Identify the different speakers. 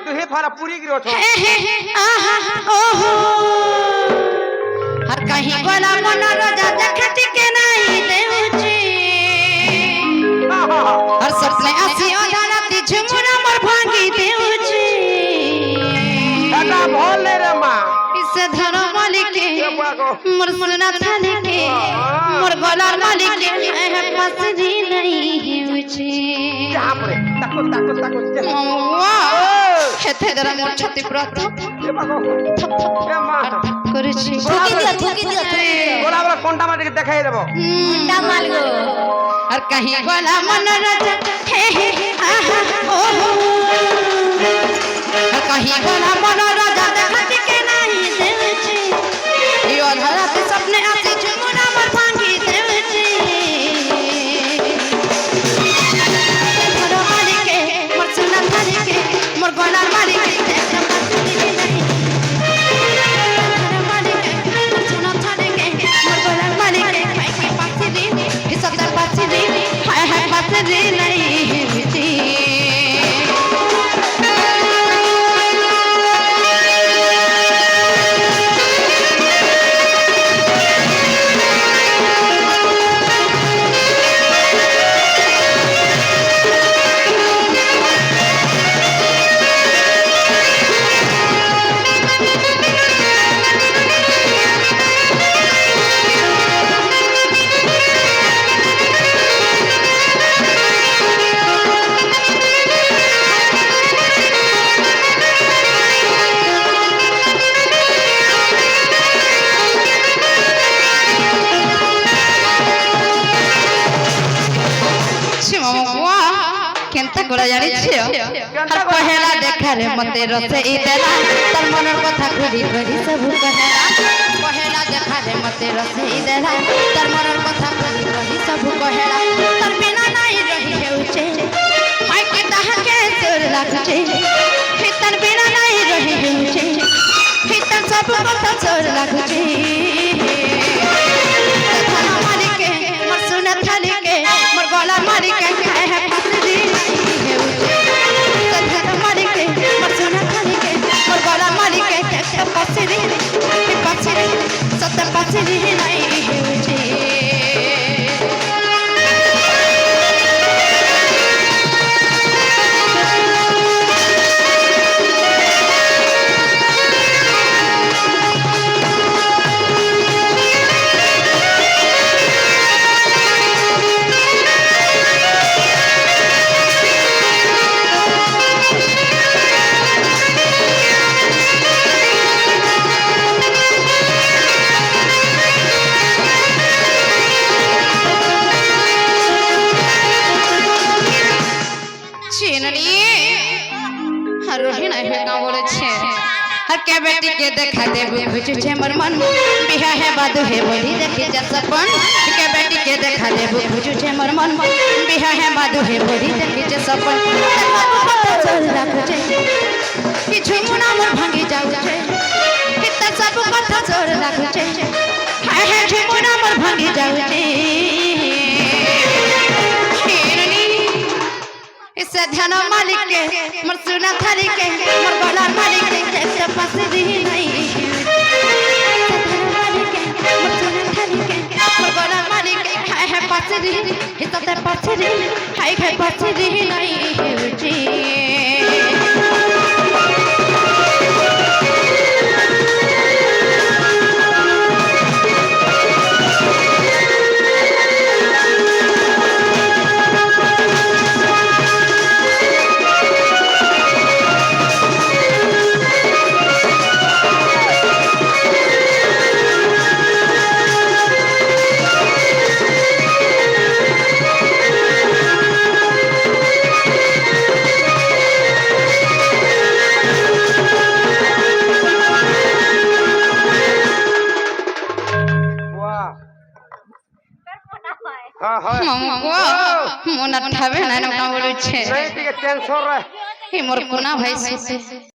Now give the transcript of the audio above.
Speaker 1: दुहे फारा पूरी गिरो छो
Speaker 2: ओहो हर कहीं गोला मन रोजा देखती के नहीं देउची हर सपने आसी ओझाती झुमुरा मोर भांगी देउची
Speaker 1: दादा भोले रे मां
Speaker 2: इसे धरो मालिके मोर सुना थाने के मोर गोलार मालिके एह पसरी नहीं हेउची
Speaker 1: यहां पर ताको ताको ताको
Speaker 2: वाह हेते जरा मोर छाती प्रत
Speaker 1: ए बागो ए मां
Speaker 2: करेछि
Speaker 3: थुकी दिया
Speaker 1: गोला वाला कोंटा मार के देखाई देबो
Speaker 3: कोंटा मार गो
Speaker 2: और कहीं गोला मन राजा हे आहा ओहो और कहीं गोला मन राजा देखत के नहीं देउची यो धरत सपने आसी झुमुना मोर भांगी देउची धरो मालिके मोर सुना थालिके मोर गोला मालिके केनता गोरा जानि छियो हर पहला देखा रे मते रसे ई देला तर मनर कथा खुली खुली सब कहेला पहला देखा रे मते रसे ई देला तर मनर कथा खुली खुली सब कहेला तर बिना नहीं रही हेउचे माय के ताहा के तोर लागचे हितन बिना नहीं रही हेउचे हितन सब कथा तोर लागचे थाना मालिके मोर सुना थालिके मोर गोला मालिके है फसरी सत्तर पसरी नहीं हेउची के बेटी के देखा दे बुझु छे मोर मन बिहा है बादू है बोली देखे जा सकन के बेटी के देखा दे बुझु छे मोर मन बिहा है बादू है बोली देखे जा सकन चल राखो छे कि झुमुना मोर भांगी जाउ छे कितना सब कथा चोर राखो छे हाय हाय झुमुना मोर भांगी जाउ छे इसे ध्यान मालिक के मोर सुना थाली के मोर गोला मालिक के से पसरी नहीं मालिक के मोर सुना थाली के मोर गोला मालिक के है पसरी हित ते पसरी है पसरी नहीं हेउची मोना ठावे ना ना बोलु छे
Speaker 1: नहीं ठीक है टेंशन रे
Speaker 2: मोर कोना भाई से